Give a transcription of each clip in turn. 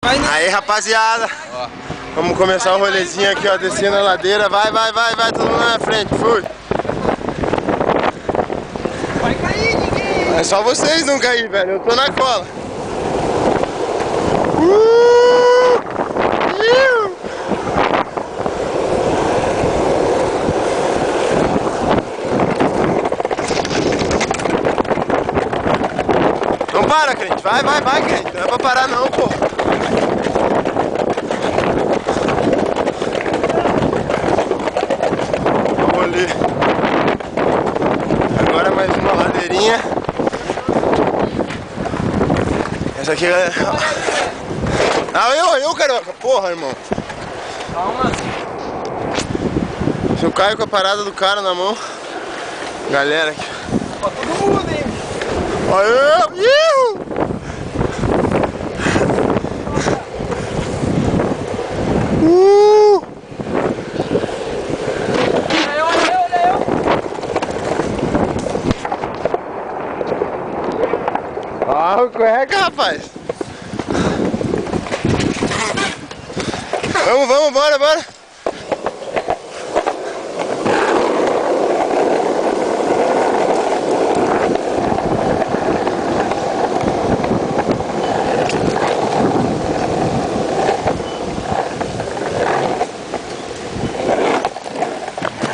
Aí, rapaziada, vamos começar o rolezinho aqui, ó, descendo a ladeira. Vai, todo mundo na frente, fui. Vai cair, ninguém. É só vocês não cair, velho, eu tô na cola. Não para, crente, vai, crente, não é pra parar não, pô. Vamos ali. Agora mais uma ladeirinha. Essa aqui é... Ah, eu, carioca, porra, irmão. Calma. Se eu caio com a parada do cara na mão. Galera aqui. Ó, todo mundo, hein? Olha eu! Olha eu. Ah, escorrega, rapaz! Vamos, bora!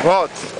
Volta!